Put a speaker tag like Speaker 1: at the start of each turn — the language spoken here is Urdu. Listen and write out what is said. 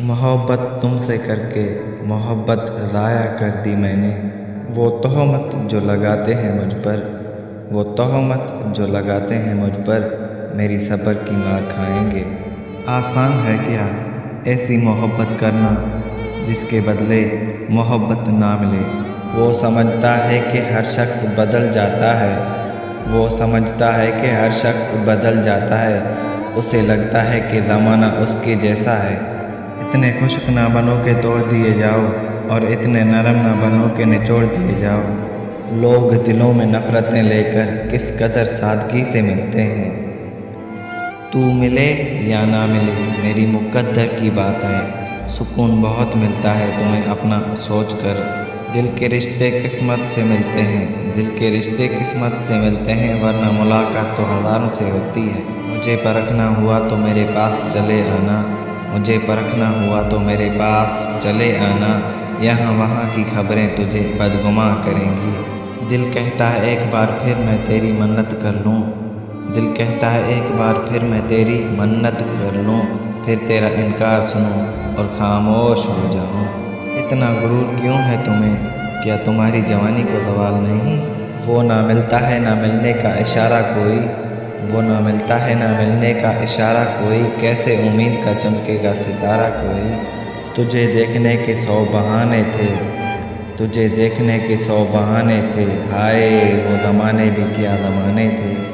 Speaker 1: محبت تم سے کر کے محبت ضائع کر دی میں نے، وہ تہمت جو لگاتے ہیں مجھ پر، وہ تہمت جو لگاتے ہیں مجھ پر، میری صبر کی مار کھائیں گے۔ آسان ہے کیا ایسی محبت کرنا جس کے بدلے محبت نہ ملے؟ وہ سمجھتا ہے کہ ہر شخص بدل جاتا ہے، وہ سمجھتا ہے کہ ہر شخص بدل جاتا ہے، اسے لگتا ہے کہ زمانہ اس کے جیسا ہے۔ اتنے خشک نہ بنو کہ توڑ دیے جاؤ، اور اتنے نرم نہ بنو کہ نچوڑ دیے جاؤ۔ لوگ دلوں میں نفرتیں لے کر کس قدر سادگی سے ملتے ہیں۔ تو ملے یا نہ ملے میری مقدر کی بات ہے، سکون بہت ملتا ہے تمہیں اپنا سوچ کر۔ دل کے رشتے قسمت سے ملتے ہیں، دل کے رشتے قسمت سے ملتے ہیں، ورنہ ملاقات تو ہزاروں سے ہوتی ہے۔ مجھے پرکھنا ہوا تو میرے پاس چلے آنا، مجھے پرکھنا ہوا تو میرے پاس چلے آنا، یہاں وہاں کی خبریں تجھے بدگماں کریں گی۔ دل کہتا ہے ایک بار پھر میں تیری منت کر لوں، دل کہتا ہے ایک بار پھر میں تیری منت کر لوں، پھر تیرا انکار سنوں اور خاموش ہو جاؤں۔ اتنا غرور کیوں ہے تمہیں؟ کیا تمہاری جوانی کو زوال نہیں؟ وہ نہ ملتا ہے نہ ملنے کا اشارہ کوئی، وہ نہ ملتا ہے نہ ملنے کا اشارہ کوئی، کیسے امید کا چمکے گا ستارہ کوئی؟ تجھے دیکھنے کے 100 بہانے تھے، تجھے دیکھنے کے 100 بہانے تھے، ہائے وہ زمانے بھی کیا زمانے تھے۔